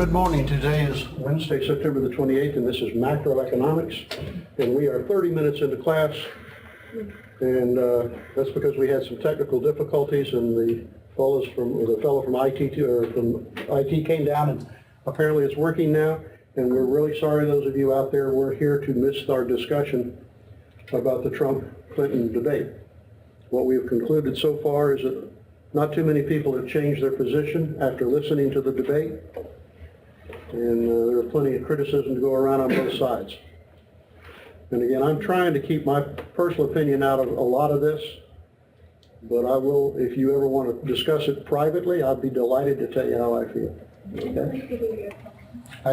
Good morning. Today is Wednesday, September the 28th, and this is Macroeconomics. And we are 30 minutes into class, and that's because we had some technical difficulties, and the fellow from IT came down, and apparently it's working now. And we're really sorry, those of you out there, we're here to miss our discussion about the Trump-Clinton debate. What we have concluded so far is that not too many people have changed their position after listening to the debate, and there are plenty of criticism to go around on both sides. And again, I'm trying to keep my personal opinion out of a lot of this, but I will, if you ever want to discuss it privately, I'd be delighted to tell you how I feel. Okay?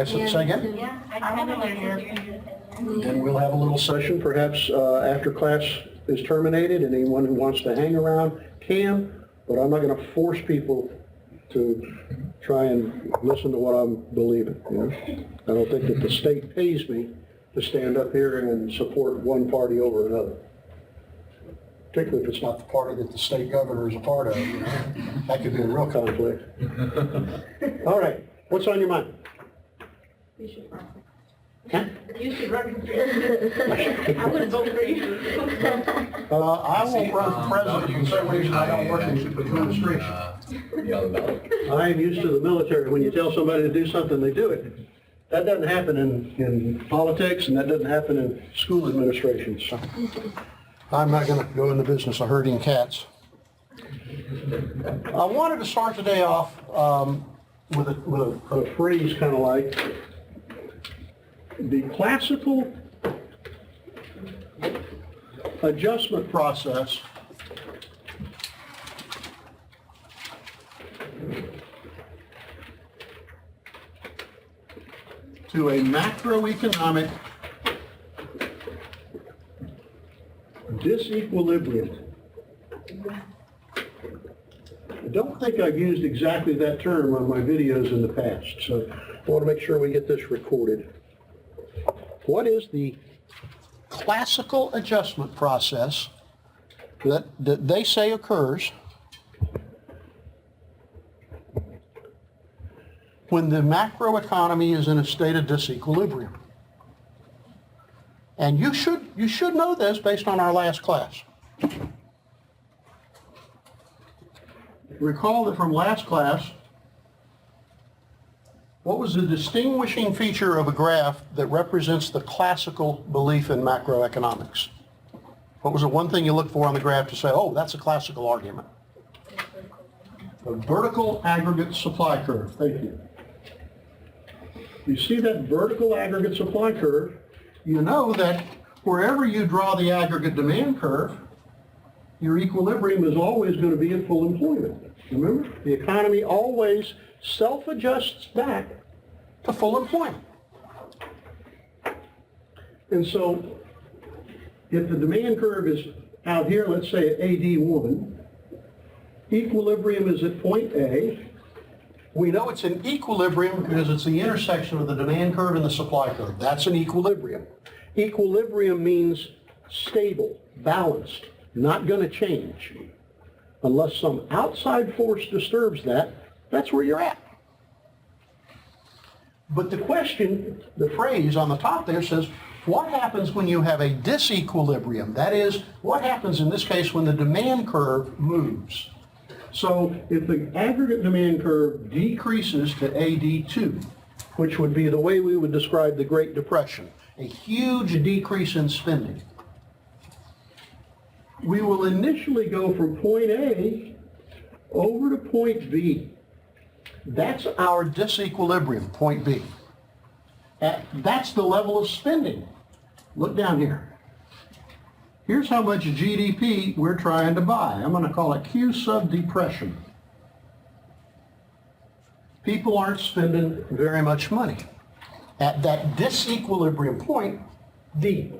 Say again? Yeah, I want to learn your opinion. And we'll have a little session perhaps after class is terminated, and anyone who wants to hang around can, but I'm not going to force people to try and listen to what I'm believing. You know? I don't think that the state pays me to stand up here and support one party over another. Particularly if it's not the party that the state governor is a part of. You know? That could be a real conflict. All right, what's on your mind? You should run. Huh? You should run. I'm going to vote for you. I won't run for president for some reason I don't work in the administration. I am used to the military. When you tell somebody to do something, they do it. That doesn't happen in politics, and that doesn't happen in school administration. So I'm not going to go in the business of herding cats. I wanted to start today off with a phrase kind of like the classical adjustment process to a macroeconomic disequilibrium. I don't think I've used exactly that term on my videos in the past, so I want to make sure we get this recorded. What is the classical adjustment process that they say occurs when the macroeconomy is in a state of disequilibrium? And you should know this based on our last class. Recall that from last class, what was the distinguishing feature of a graph that represents the classical belief in macroeconomics? What was the one thing you look for on the graph to say, oh, that's a classical argument? A vertical aggregate supply curve. Thank you. You see that vertical aggregate supply curve, you know that wherever you draw the aggregate demand curve, your equilibrium is always going to be at full employment. Remember, the economy always self-adjusts back to full employment. And so, if the demand curve is out here, let's say at AD1, equilibrium is at point A. We know it's an equilibrium because it's the intersection of the demand curve and the supply curve. That's an equilibrium. Equilibrium means stable, balanced, not going to change. Unless some outside force disturbs that, that's where you're at. But the question, the phrase on the top there says, what happens when you have a disequilibrium? That is, what happens in this case when the demand curve moves? So if the aggregate demand curve decreases to AD2, which would be the way we would describe the Great Depression, a huge decrease in spending, we will initially go from point A over to point B. That's our disequilibrium, point B. That's the level of spending. Look down here. Here's how much GDP we're trying to buy. I'm going to call it Q sub depression. People aren't spending very much money. At that disequilibrium point, D.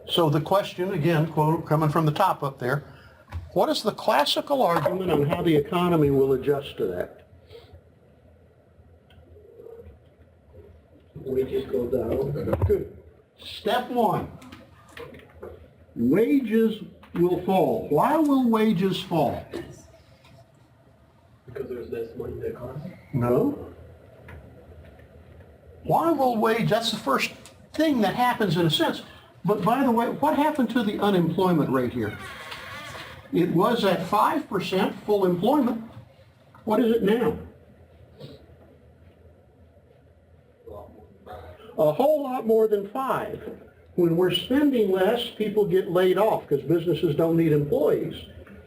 So the question, again, quote, coming from the top up there, what is the classical argument on how the economy will adjust to that? Wages go down. Good. Step one, wages will fall. Why will wages fall? Because there's less money in the economy? No. Why will wage, that's the first thing that happens in a sense. But by the way, what happened to the unemployment rate here? It was at 5% full employment. What is it now? A whole lot more than 5. When we're spending less, people get laid off because businesses don't need employees.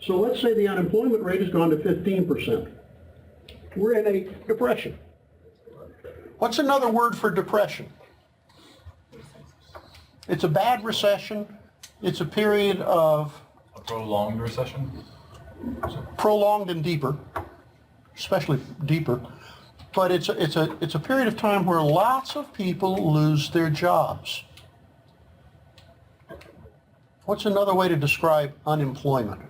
So let's say the unemployment rate has gone to 15%. We're in a depression. What's another word for depression? It's a bad recession. It's a period of A prolonged recession? prolonged and deeper, especially deeper. But it's a period of time where lots of people lose their jobs. What's another way to describe unemployment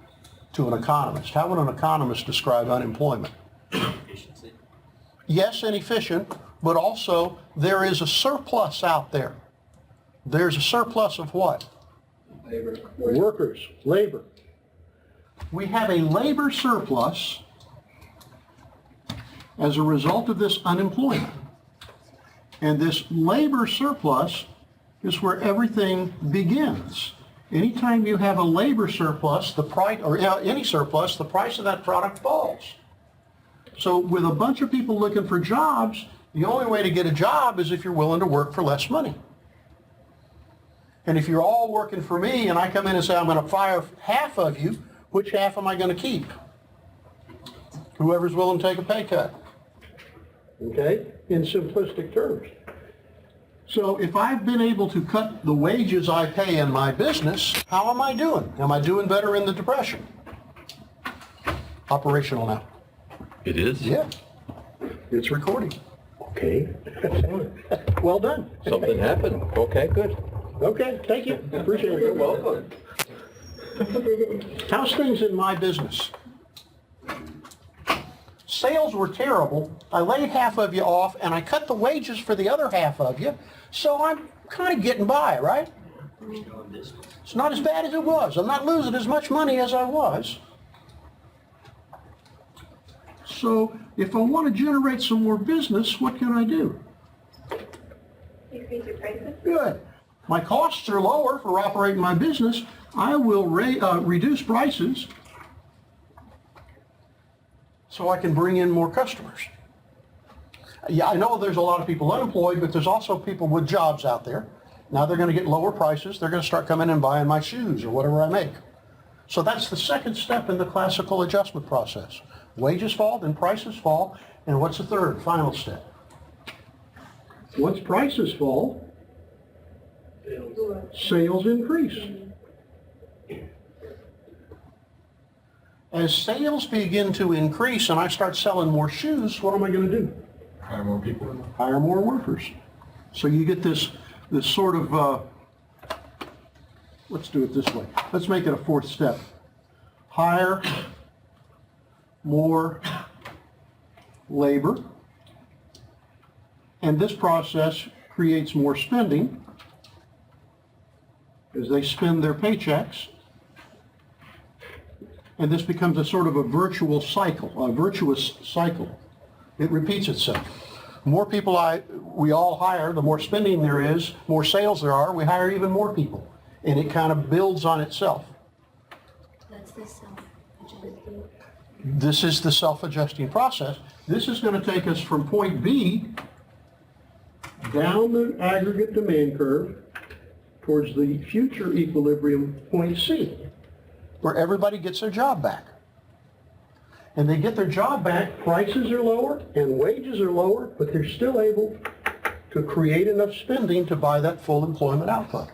to an economist? How would an economist describe unemployment? Efficiency. Yes, inefficient, but also there is a surplus out there. There's a surplus of what? Labor. Workers, labor. We have a labor surplus as a result of this unemployment. And this labor surplus is where everything begins. Anytime you have a labor surplus, the price, or any surplus, the price of that product falls. So with a bunch of people looking for jobs, the only way to get a job is if you're willing to work for less money. And if you're all working for me and I come in and say, I'm going to fire half of you, which half am I going to keep? Whoever's willing to take a pay cut. Okay? In simplistic terms. So if I've been able to cut the wages I pay in my business, how am I doing? Am I doing better in the depression? Operational now. It is? Yeah. It's recording. Okay. Well done. Something happened. Okay, good. Okay, thank you. Appreciate it. You're welcome. How's things in my business? Sales were terrible. I laid half of you off and I cut the wages for the other half of you. So I'm kind of getting by, right? It's not as bad as it was. I'm not losing as much money as I was. So if I want to generate some more business, what can I do? Increase your prices? Good. My costs are lower for operating my business. I will reduce prices so I can bring in more customers. Yeah, I know there's a lot of people unemployed, but there's also people with jobs out there. Now they're going to get lower prices. They're going to start coming and buying my shoes or whatever I make. So that's the second step in the classical adjustment process. Wages fall, then prices fall, and what's the third, final step? Once prices fall, sales increase. As sales begin to increase and I start selling more shoes, what am I going to do? Hire more people? Hire more workers. So you get this sort of, let's do it this way. Let's make it a fourth step. Hire more labor. And this process creates more spending as they spend their paychecks. And this becomes a sort of a virtuous cycle. It repeats itself. The more people we all hire, the more spending there is, more sales there are, we hire even more people. And it kind of builds on itself. That's the self-adjusting. This is the self-adjusting process. This is going to take us from point B down the aggregate demand curve towards the future equilibrium, point C, where everybody gets their job back. And they get their job back, prices are lower and wages are lower, but they're still able to create enough spending to buy that full employment output.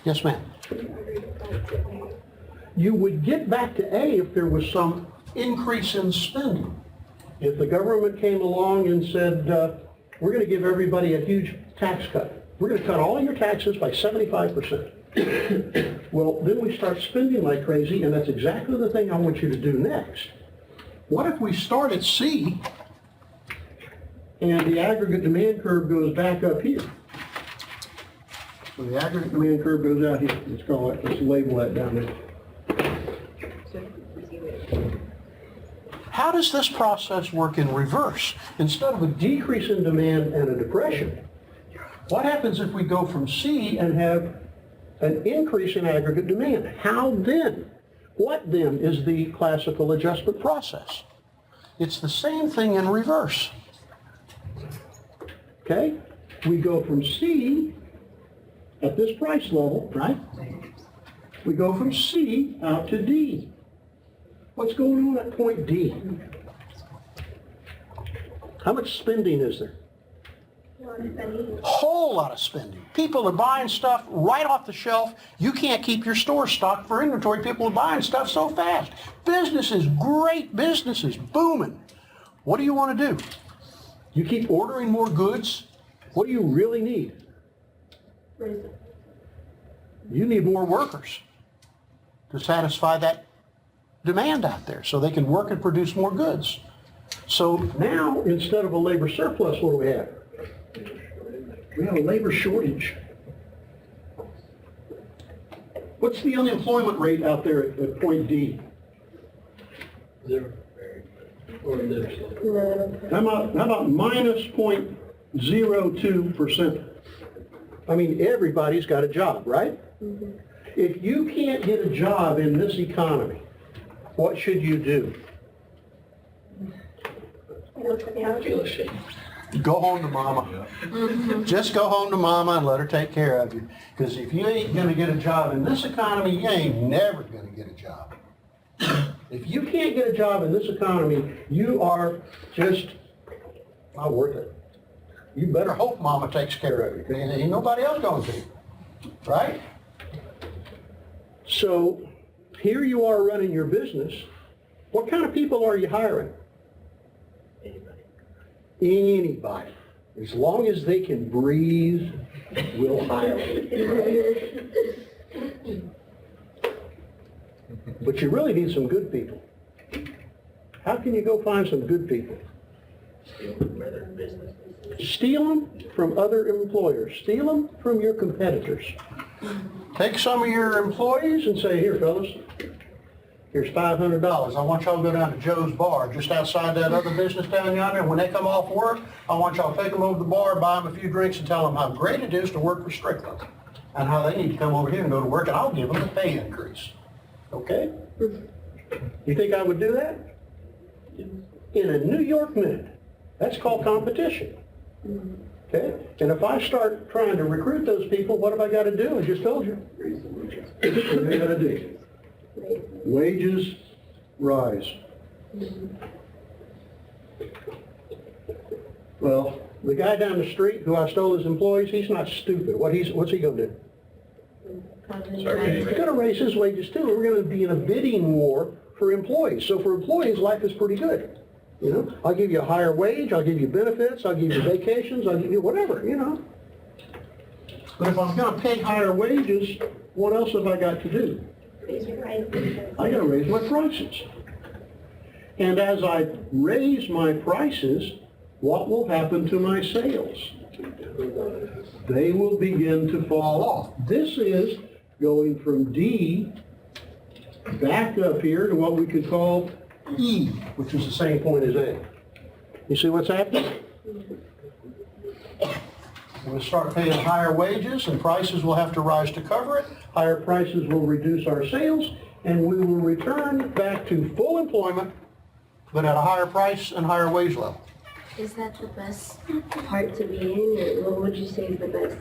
Yes, ma'am? You would get back to A if there was some increase in spending. If the government came along and said, we're going to give everybody a huge tax cut. We're going to cut all your taxes by 75%. Well, then we start spending like crazy, and that's exactly the thing I want you to do next. What if we start at C, and the aggregate demand curve goes back up here? So the aggregate demand curve goes out here. Let's label that down there. how does this process work in reverse? Instead of a decrease in demand and a depression, what happens if we go from C and have an increase in aggregate demand? How then? What then is the classical adjustment process? It's the same thing in reverse. Okay? We go from C at this price level, right? We go from C out to D. What's going on at point D? How much spending is there? Whole lot of spending. People are buying stuff right off the shelf. You can't keep your store stocked for inventory. People are buying stuff so fast. Businesses, great businesses, booming. What do you want to do? You keep ordering more goods. What do you really need? You need more workers to satisfy that demand out there so they can work and produce more goods. So now, instead of a labor surplus, what do we have? We have a labor shortage. What's the unemployment rate out there at point D? 0. Or little. How about minus 0.02%? I mean, everybody's got a job, right? Mm-hmm. If you can't get a job in this economy, what should you do? I feel ashamed. Go home to mama. Just go home to mama and let her take care of you. Because if you ain't going to get a job in this economy, you ain't never going to get a job. If you can't get a job in this economy, you are just not worth it. You better hope mama takes care of you. Ain't nobody else going to. Right? So here you are running your business. What kind of people are you hiring? Anybody. As long as they can breathe, we'll hire them. But you really need some good people. How can you go find some good people? Steal them from other employers. Steal them from your competitors. Take some of your employees and say, here, fellas, here's $500. I want y'all to go down to Joe's Bar, just outside that other business down yonder. And when they come off work, I want y'all to take them over to the bar, buy them a few drinks, and tell them how great it is to work for Strickland, and how they need to come over here and go to work, and I'll give them a pay increase. Okay? You think I would do that? In a New York minute. That's called competition. Okay? And if I start trying to recruit those people, what have I got to do? I just told you. What do I got to do? Wages rise. Well, the guy down the street who I stole his employees, he's not stupid. What's he going to do? He's going to raise his wages too. We're going to be in a bidding war for employees. So for employees, life is pretty good. You know, I'll give you a higher wage, I'll give you benefits, I'll give you vacations, I'll give you whatever, you know. But if I'm going to pay higher wages, what else have I got to do? I got to raise my prices. And as I raise my prices, what will happen to my sales? They will begin to fall off. This is going from D back up here to what we could call E, which is the same point as A. You see what's happening? We'll start paying higher wages, and prices will have to rise to cover it. Higher prices will reduce our sales, and we will return back to full employment, but at a higher price and higher wage level. Is that the best part to be in, or what would you say is the best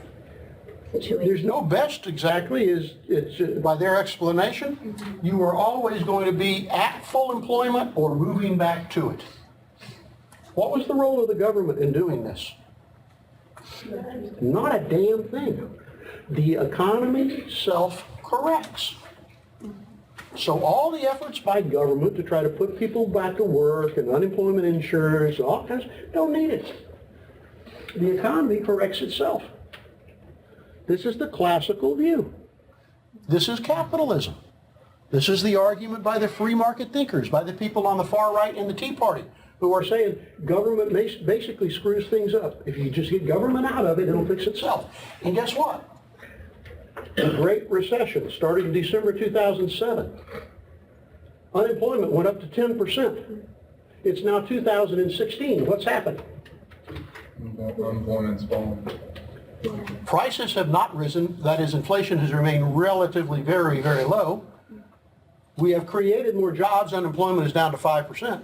situation? There's no best exactly. It's by their explanation, you are always going to be at full employment or moving back to it. What was the role of the government in doing this? Not a damn thing. The economy self-corrects. So all the efforts by government to try to put people back to work and unemployment insurance and all kinds, don't need it. The economy corrects itself. This is the classical view. This is capitalism. This is the argument by the free market thinkers, by the people on the far right in the Tea Party, who are saying government basically screws things up. If you just get government out of it, it'll fix itself. And guess what? The Great Recession started in December 2007. Unemployment went up to 10%. It's now 2016. What's happened? Unemployment's falling. Prices have not risen. That is, inflation has remained relatively very, very low. We have created more jobs. Unemployment is down to 5%.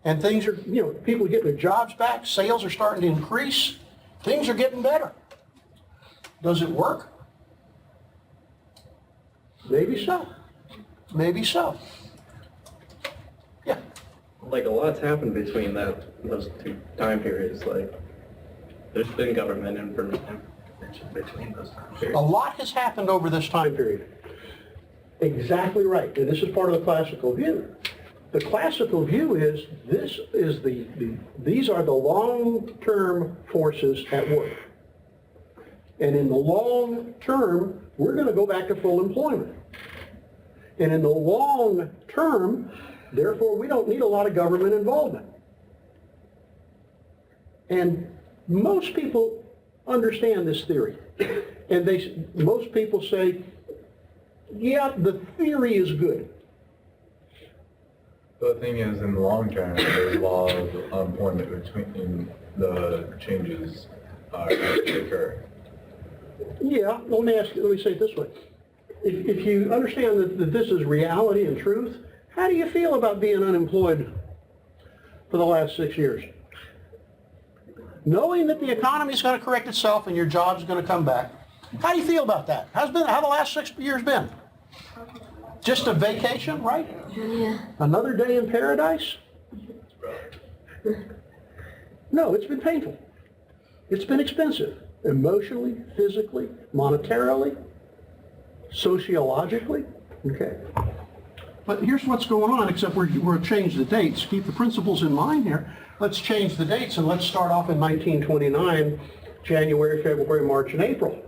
And things are, people are getting their jobs back. Sales are starting to increase. Things are getting better. Does it work? Maybe so. Maybe so. Yeah. Like a lot's happened between those two time periods. Like there's been government intervention between those time A periods. lot has happened over this time period. Exactly right. And this is part of the classical view. The classical view is these are the long-term forces at work. And in the long term, we're going to go back to full employment. And in the long term, therefore, we don't need a lot of government involvement. And most people understand this theory. And most people say, yeah, the theory is good. The thing is, in the long term, there's a lot of unemployment between the changes actually occur. Yeah, let me say it this way. If you understand that this is reality and truth, how do you feel about being unemployed for the last 6 years? Knowing that the economy is going to correct itself and your job's going to come back. How do you feel about that? How the last 6 years been? Just a vacation, right? Yeah. Another day in paradise? No, it's been painful. It's been expensive. Emotionally, physically, monetarily, sociologically. Okay. But here's what's going on, except we'll change the dates. Keep the principles in mind here. Let's change the dates and let's start off in 1929, January, February, March, and April.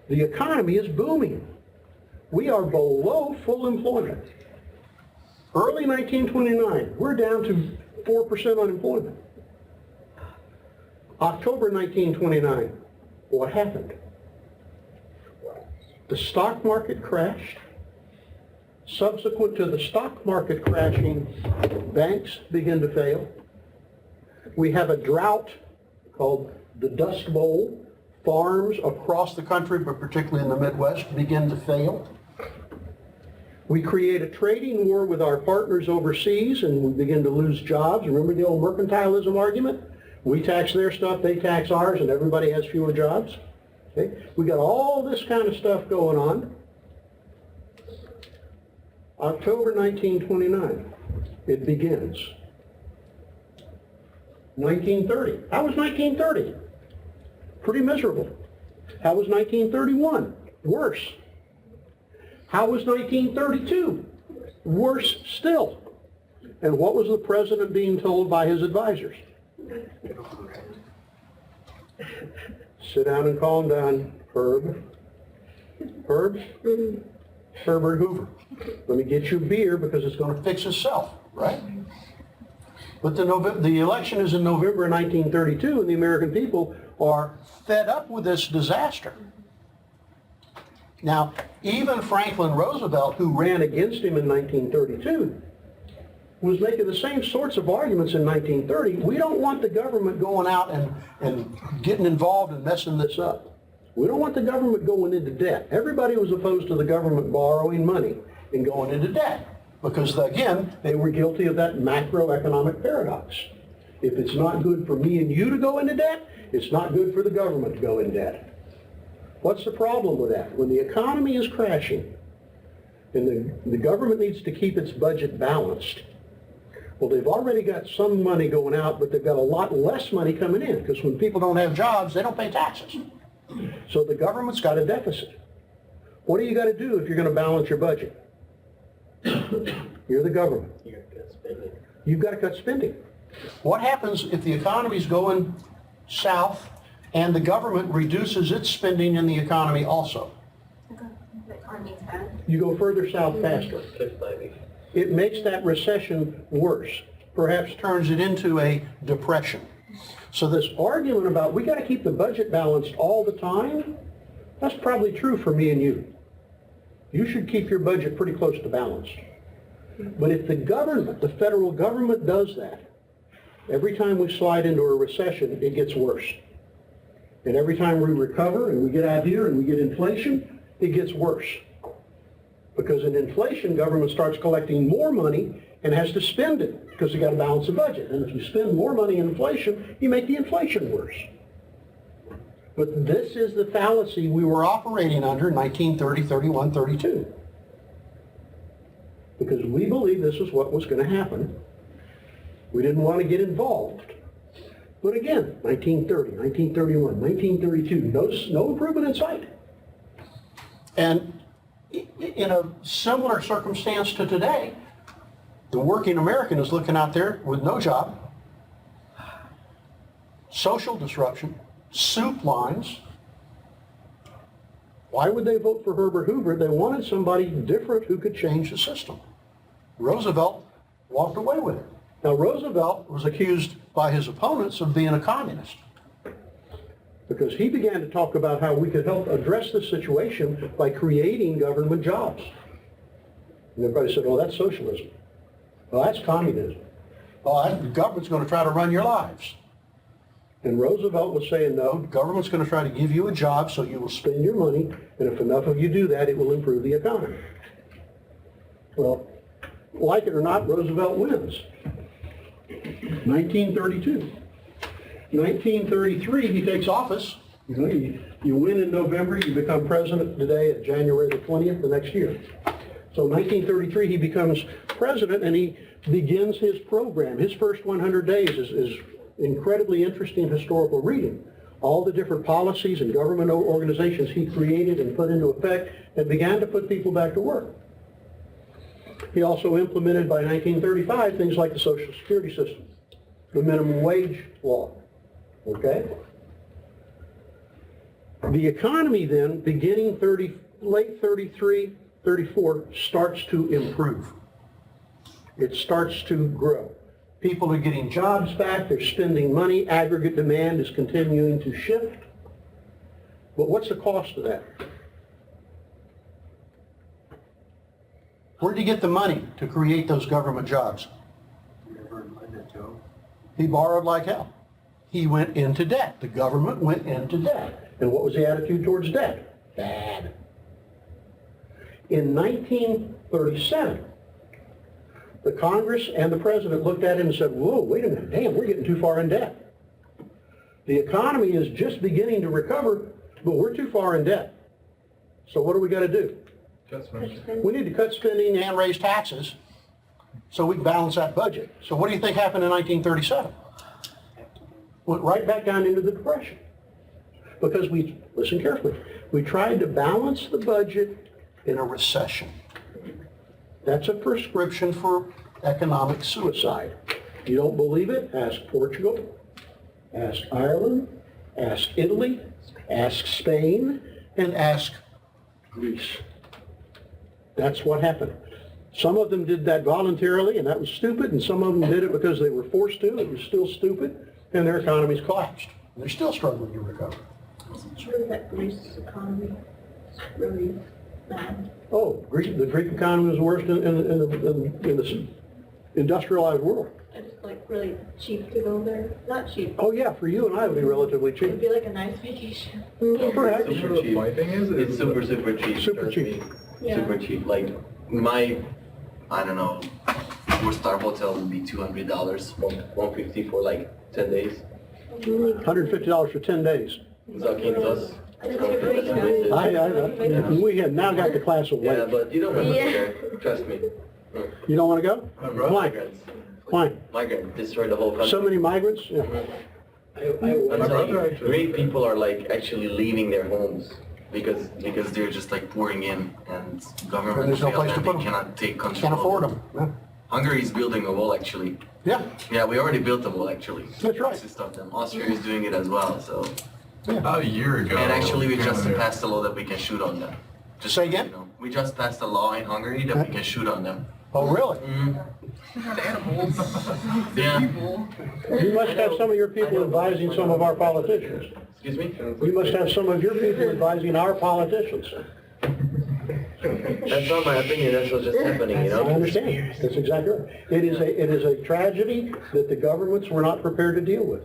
The economy is booming. We are below full employment. Early 1929, we're down to 4% unemployment. October 1929, what happened? The stock market crashed. Subsequent to the stock market crashing, banks begin to fail. We have a drought called the Dust Bowl. Farms across the country, but particularly in the Midwest, begin to fail. We create a trading war with our partners overseas and we begin to lose jobs. Remember the old mercantilism argument? We tax their stuff, they tax ours, and everybody has fewer jobs. Okay? We got all this kind of stuff going on. October 1929, it begins. 1930. How was 1930? Pretty miserable. How was 1931? Worse. How was 1932? Worse still. And what was the president being told by his advisors? Sit down and calm down, Herb. Herb? Herbert Hoover. Let me get you a beer because it's going to fix itself, right? But the election is in November 1932 and the American people are fed up with this disaster. Now, even Franklin Roosevelt, who ran against him in 1932, was making the same sorts of arguments in 1930. We don't want the government going out and getting involved and messing this up. We don't want the government going into debt. Everybody was opposed to the government borrowing money and going into debt because, again, they were guilty of that macroeconomic paradox. If it's not good for me and you to go into debt, it's not good for the government to go in debt. What's the problem with that? When the economy is crashing and the government needs to keep its budget balanced, well, they've already got some money going out, but they've got a lot less money coming in because when people don't have jobs, they don't pay taxes. So the government's got a deficit. What do you got to do if you're going to balance your budget? You're the government. You've got to cut spending. What happens if the economy's going south and the government reduces its spending in the economy also? You go further south faster. It makes that recession worse, perhaps turns it into a depression. So this argument about we got to keep the budget balanced all the time, that's probably true for me and you. You should keep your budget pretty close to balanced. But if the government, the federal government does that, every time we slide into a recession, it gets worse. And every time we recover and we get out here and we get inflation, it gets worse. Because in inflation, government starts collecting more money and has to spend it because you got to balance the budget. And if you spend more money in inflation, you make the inflation worse. But this is the fallacy we were operating under in 1930, 31, 32. Because we believed this is what was going to happen. We didn't want to get involved. But again, 1930, 1931, 1932, no improvement in sight. And in a similar circumstance to today, the working American is looking out there with no job, social disruption, soup lines. Why would they vote for Herbert Hoover? They wanted somebody different who could change the system. Roosevelt walked away with it. Now, Roosevelt was accused by his opponents of being a communist because he began to talk about how we could help address the situation by creating government jobs. And everybody said, oh, that's socialism. Well, that's communism. Oh, the government's going to try to run your lives. And Roosevelt was saying, no, the government's going to try to give you a job so you will spend your money, and if enough of you do that, it will improve the economy. Well, like it or not, Roosevelt wins. 1932. 1933, he takes office. You win in November, you become president today at January the 20th the next year. So 1933, he becomes president and he begins his program. His first 100 days is incredibly interesting historical reading. All the different policies and government organizations he created and put into effect and began to put people back to work. He also implemented by 1935 things like the Social Security system, the minimum wage law. Okay? The economy then, beginning late 33, 34, starts to improve. It starts to grow. People are getting jobs back, they're spending money, aggregate demand is continuing to shift. But what's the cost of that? Where'd you get the money to create those government jobs? He borrowed like hell. He went into debt. The government went into debt. And what was the attitude towards debt? Bad. In 1937, the Congress and the President looked at him and said, whoa, wait a minute, damn, we're getting too far in debt. The economy is just beginning to recover, but we're too far in debt. So what do we got to do? We need to cut spending and raise taxes so we can balance that budget. So what do you think happened in 1937? Went right back down into the Depression. Because listen carefully, we tried to balance the budget in a recession. That's a prescription for economic suicide. You don't believe it? Ask Portugal, ask Ireland, ask Italy, ask Spain, and ask Greece. That's what happened. Some of them did that voluntarily, and that was stupid, and some of them did it because they were forced to. It was still stupid, and their economies collapsed. They're still struggling to recover. Is it true that Greece's economy is really bad? Oh, the Greek economy was the worst in the industrialized world. It's like really cheap to go there. Not cheap. Oh yeah, for you and I it would be relatively cheap. It'd be like a nice vacation. Correct. Super cheap. My thing is, It's super cheap. Super trust cheap. me. Yeah. Super cheap. Like I don't know, 4-star hotel would be $200, $150 for like 10 days. $150 for 10 days. Zakynthos. We have now got the class of Yeah, weight. but you don't want to Yeah. go there. Trust me. You don't want to go? Why? Migrants. Why? Migrants destroy the whole country. So many migrants? Yeah. I'm telling you, Greek people are like actually leaving their homes because they're just like pouring in and government There's no failed place to and put they 'em. cannot take control. Can't afford them. Yeah. Hungary is building a wall actually. Yeah, Yeah, we already built the wall actually. That's right. To stop them. Austria is doing it as well. So. About a year ago. And actually, we just Canada- passed a law that we can shoot on them. Just Say again? You know, we just passed a law in Hungary that we can shoot on them. Oh, really? Yeah. You must have some of your people advising some of our politicians. Excuse me? You must have some of your people advising our politicians. That's not my opinion, that's what's just happening, you I know? understand. That's exactly right. It is a tragedy that the governments were not prepared to deal with.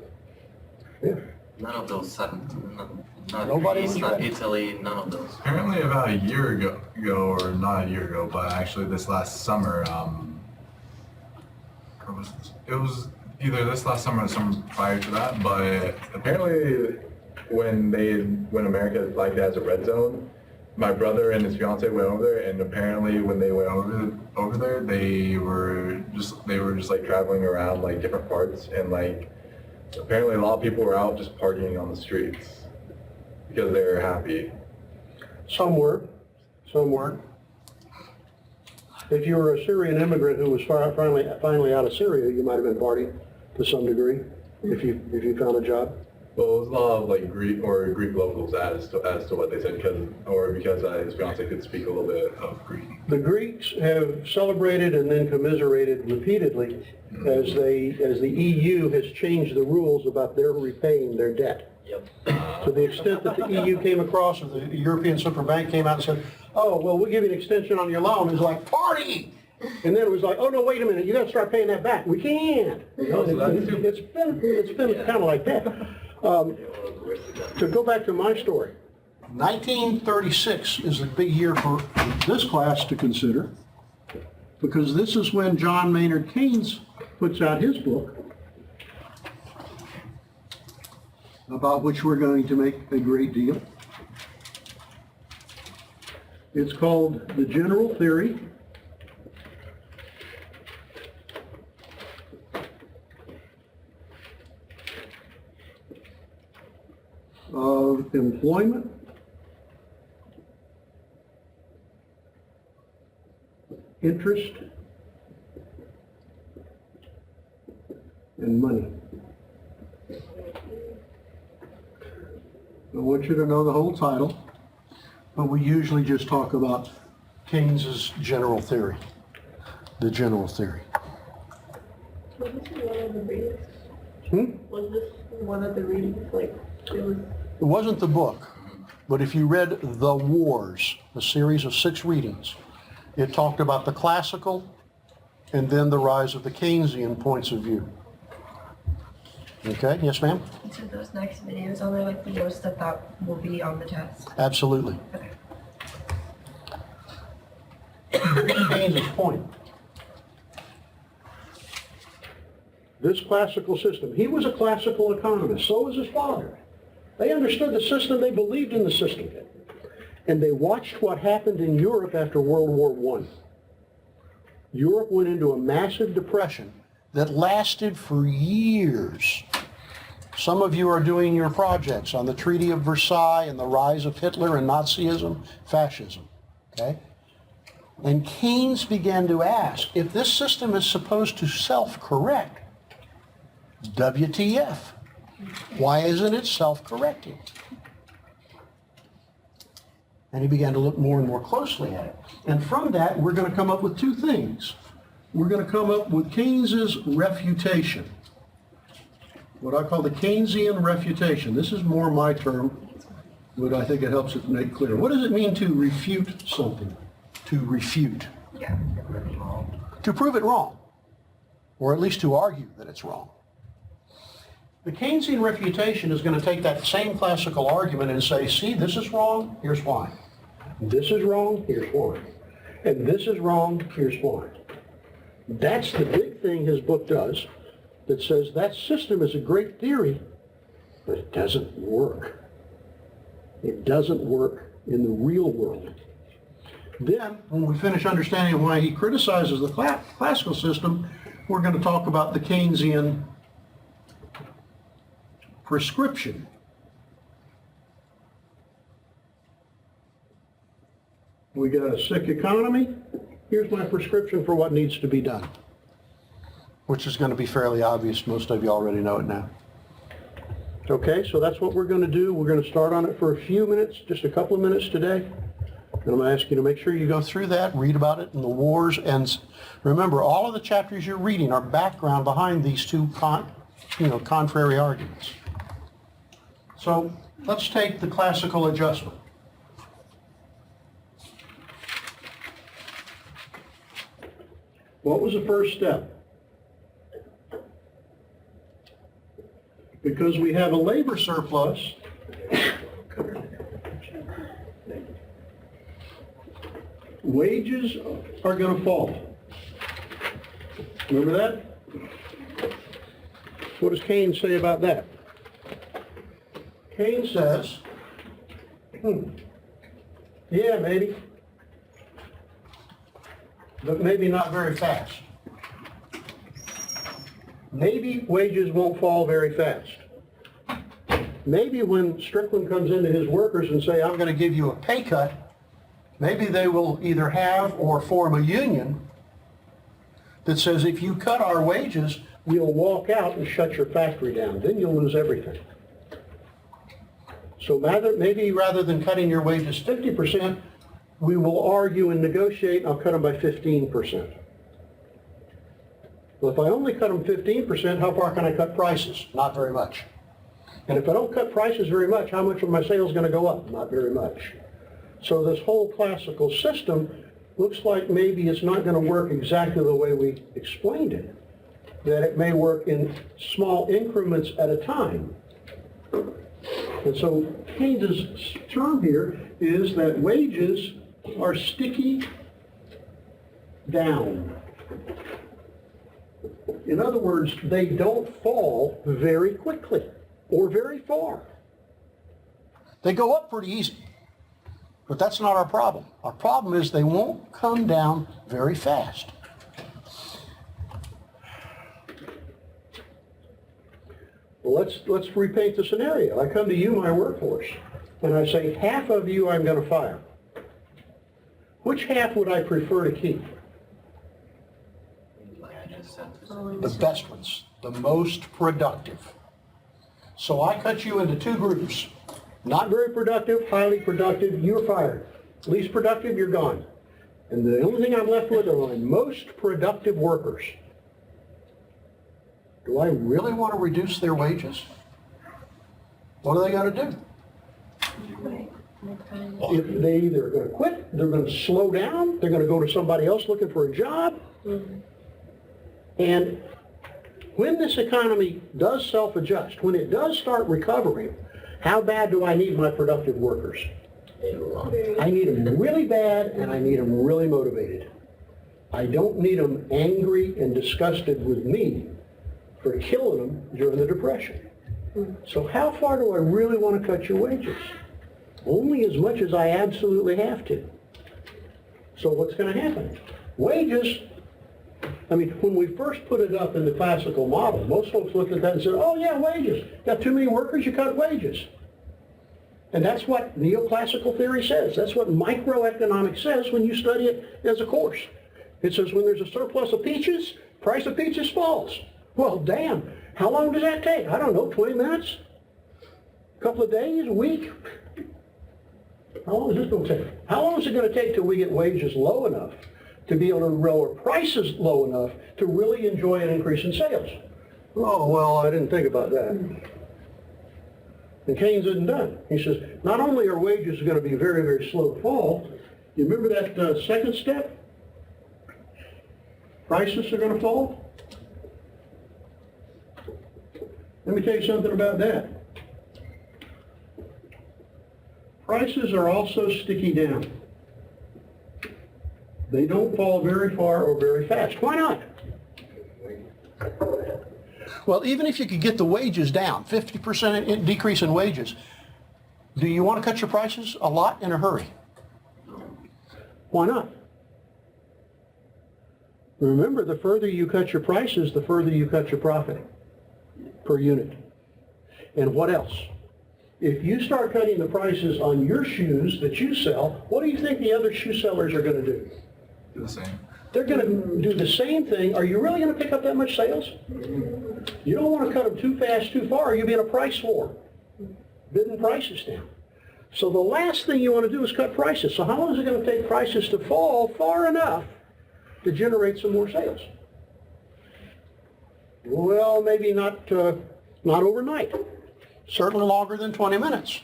Yeah. None of those happened. Not Nobody Greece, was not ready. Italy, none of those. Apparently about a year ago, or not a year ago, but actually this last summer, it was either this last summer or the summer prior to that, but apparently when America like has a red zone, my brother and his fiance went over there, and apparently when they went over there, they were just like traveling around like different parts, and like apparently a lot of people were out just partying on the streets because they were happy. Some were, some weren't. If you were a Syrian immigrant who was finally out of Syria, you might have been partying to some degree if you found a job. Well, it was a lot of like Greek locals as to what they said because his fiance could speak a little bit of Greek. The Greeks have celebrated and then commiserated repeatedly as the EU has changed the rules about their repaying their debt. Yep. To the extent that the EU came across, or the European Central Bank came out and said, oh, well, we'll give you an extension on your loan. It was like, party! And then it was like, oh, no, wait a minute, you got to start paying that back. We can't. You know, it's been kind of like that. To go back to my story, 1936 is a big year for this class to consider, because this is when John Maynard Keynes puts out his book, about which we're going to make a great deal. It's called The General Theory of Employment, Interest, and Money. I want you to know the whole title, but we usually just talk about Keynes's general theory, the general theory. Was this one of the readings? Was this one of the readings? Like, It wasn't the book, but if you read The Wars, a series of 6 readings, it talked about the classical and then the rise of the Keynesian points of view. Okay, yes ma'am? So those next videos, are there like the most that will be on the test? Absolutely. Okay. Keynes's point. This classical system, he was a classical economist, so was his father. They understood the system, they believed in the system. And they watched what happened in Europe after World War I. Europe went into a massive depression that lasted for years. Some of you are doing your projects on the Treaty of Versailles and the rise of Hitler and Nazism, fascism, okay? And Keynes began to ask, if this system is supposed to self-correct, WTF? Why isn't it self-correcting? And he began to look more and more closely at it. And from that, we're going to come up with 2 things. We're going to come up with Keynes's refutation, what I call the Keynesian refutation. This is more my term, but I think it helps it make clear. What does it mean to refute something? To refute. Yeah. To prove it wrong, or at least to argue that it's wrong. The Keynesian refutation is going to take that same classical argument and say, see, this is wrong, here's why. This is wrong, here's why. And this is wrong, here's why. That's the big thing his book does, that says that system is a great theory, but it doesn't work. It doesn't work in the real world. Then, when we finish understanding why he criticizes the classical system, we're going to talk about the Keynesian prescription. We got a sick economy. Here's my prescription for what needs to be done, which is going to be fairly obvious. Most of you already know it now. Okay, so that's what we're going to do. We're going to start on it for a few minutes, just a couple of minutes today. And I'm going to ask you to make sure you go through that, read about it in the wars, and remember, all of the chapters you're reading are background behind these 2 contrary arguments. So let's take the classical adjustment. What was the first step? Because we have a labor surplus, wages are going to fall. Remember that? What does Keynes say about that? Keynes says, yeah, maybe, but maybe not very fast. Maybe wages won't fall very fast. Maybe when Strickland comes into his workers and say, I'm going to give you a pay cut, maybe they will either have or form a union that says, if you cut our wages, we'll walk out and shut your factory down. Then you'll lose everything. So maybe rather than cutting your wages 50%, we will argue and negotiate, and I'll cut them by 15%. Well, if I only cut them 15%, how far can I cut prices? Not very much. And if I don't cut prices very much, how much of my sales going to go up? Not very much. So this whole classical system looks like maybe it's not going to work exactly the way we explained it. That it may work in small increments at a time. And so Keynes' term here is that wages are sticky down. In other words, they don't fall very quickly or very far. They go up pretty easy, but that's not our problem. Our problem is they won't come down very fast. Well, let's repaint the scenario. I come to you, my workforce, and I say, half of you I'm going to fire. Which half would I prefer to keep? The best ones, the most productive. So I cut you into two groups. Not very productive, highly productive, you're fired. Least productive, you're gone. And the only thing I'm left with are my most productive workers. Do I really want to reduce their wages? What are they going to do? If they either are going to quit, they're going to slow down, they're going to go to somebody else looking for a job. And when this economy does self-adjust, when it does start recovering, how bad do I need my productive workers? I need them really bad, and I need them really motivated. I don't need them angry and disgusted with me for killing them during the Depression. So how far do I really want to cut your wages? Only as much as I absolutely have to. So what's going to happen? Wages, I mean, when we first put it up in the classical model, most folks looked at that and said, oh yeah, wages. Got too many workers, you cut wages. And that's what neoclassical theory says. That's what microeconomics says when you study it as a course. It says when there's a surplus of peaches, price of peaches falls. Well, damn, how long does that take? I don't know, 20 minutes? A couple of days, a week? How long is this going to take? How long is it going to take till we get wages low enough to be able to lower prices low enough to really enjoy an increase in sales? Oh, well, I didn't think about that. And Keynes isn't done. He says, not only are wages going to be very, very slow to fall, you remember that second step? Prices are going to fall? Let me tell you something about that. Prices are also sticky down. They don't fall very far or very fast. Why not? Well, even if you could get the wages down, 50% decrease in wages, do you want to cut your prices a lot in a hurry? Why not? Remember, the further you cut your prices, the further you cut your profit per unit. And what else? If you start cutting the prices on your shoes that you sell, what do you think the other shoe sellers are going to do? Do the same. They're going to do the same thing. Are you really going to pick up that much sales? You don't want to cut them too fast, too far, or you'll be in a price war, bidding prices down. So the last thing you want to do is cut prices. So how long is it going to take prices to fall far enough to generate some more sales? Well, maybe not overnight. Certainly longer than 20 minutes.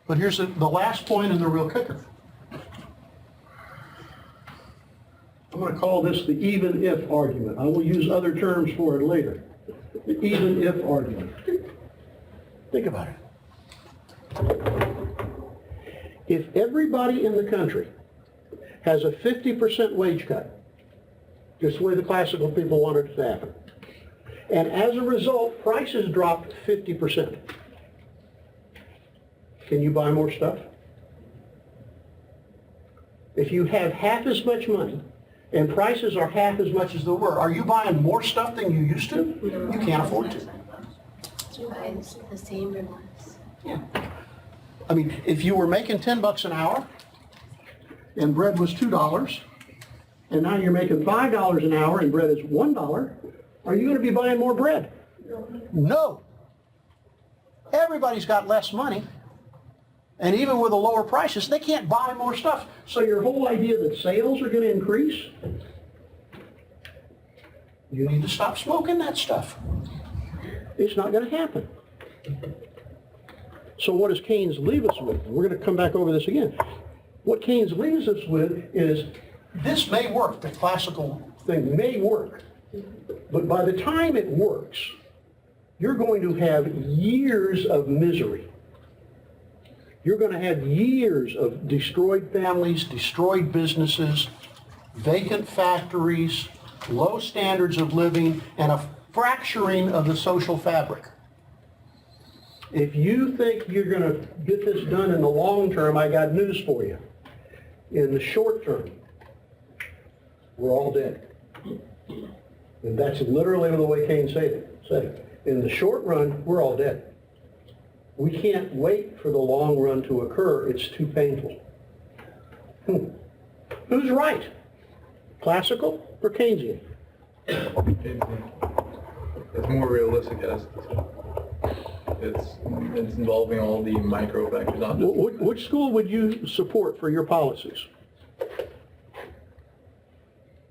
But here's the last point and the real kicker. I'm going to call this the even-if argument. I will use other terms for it later. The even-if argument. Think about it. If everybody in the country has a 50% wage cut, just the way the classical people wanted it to happen, and as a result, prices dropped 50%, can you buy more stuff? If you have half as much money and prices are half as much as they were, are you buying more stuff than you used to? You can't afford to. You buy the same or less. Yeah. I mean, if you were making 10 bucks an hour and bread was $2, and now you're making $5 an hour and bread is $1, are you going to be buying more bread? No. Everybody's got less money. And even with the lower prices, they can't buy more stuff. So your whole idea that sales are going to increase, you need to stop smoking that stuff. It's not going to happen. So what does Keynes leave us with? We're going to come back over this again. What Keynes leaves us with is this may work. The classical thing may work. But by the time it works, you're going to have years of misery. You're going to have years of destroyed families, destroyed businesses, vacant factories, low standards of living, and a fracturing of the social fabric. If you think you're going to get this done in the long term, I got news for you. In the short term, we're all dead. And that's literally the way Keynes said it. In the short run, we're all dead. We can't wait for the long run to occur. It's too painful. Who's right? Classical or Keynesian? It's more realistic as it's involving all the micro factors. Not just Which school would you support for your policies?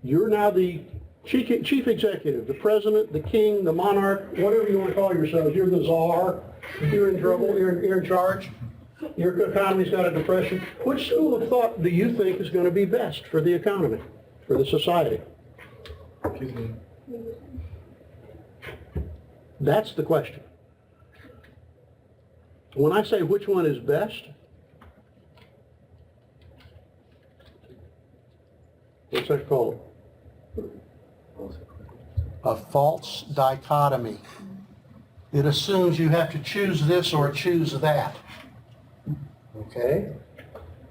You're now the chief executive, the president, the king, the monarch, whatever you want to call yourselves. You're the czar. You're in trouble. You're in charge. Your economy's got a depression. Which school of thought do you think is going to be best for the economy, for the society? Excuse me. That's the question. When I say which one is best, what's that called? A false dichotomy. It assumes you have to choose this or choose that. Okay?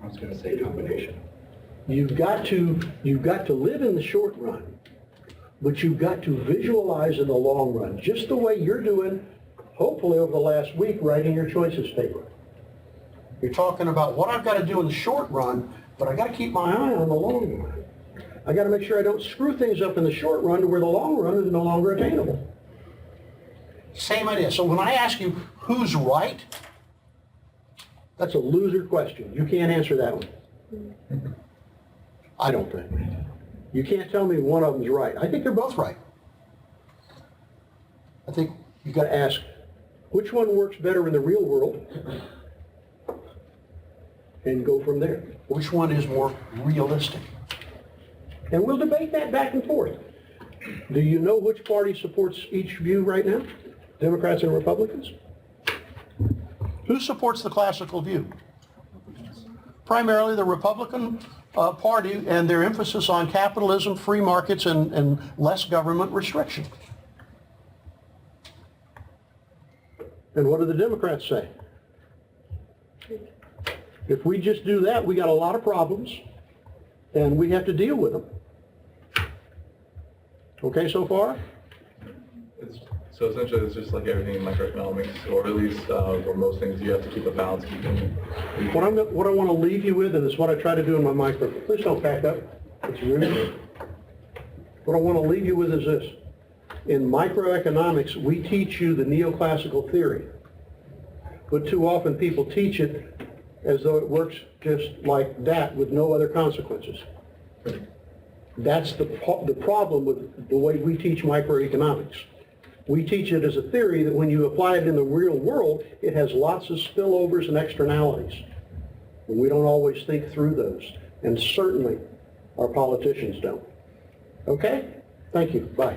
I was going to say combination. You've got to live in the short run, but you've got to visualize in the long run, just the way you're doing, hopefully over the last week, writing your choices paper. You're talking about what I've got to do in the short run, but I got to keep my eye on the long run. I got to make sure I don't screw things up in the short run to where the long run is no longer attainable. Same idea. So when I ask you who's right, that's a loser question. You can't answer that one. I don't think. You can't tell me one of them's right. I think they're both right. I think you've got to ask, which one works better in the real world? And go from there. Which one is more realistic? And we'll debate that back and forth. Do you know which party supports each view right now? Democrats and Republicans? Who supports the classical view? Primarily the Republican Party and their emphasis on capitalism, free markets, and less government restriction. And what do the Democrats say? If we just do that, we got a lot of problems, and we have to deal with them. Okay so far? So essentially, it's just like everything in microeconomics, or at least for most things, you have to keep a balance. What I want to leave you with, and it's what I try to do in my micro. Please don't pack up. It's rude. What I want to leave you with is this. In microeconomics, we teach you the neoclassical theory. But too often people teach it as though it works just like that with no other consequences. That's the problem with the way we teach microeconomics. We teach it as a theory that when you apply it in the real world, it has lots of spillovers and externalities. And we don't always think through those. And certainly, our politicians don't. Okay? Thank you. Bye.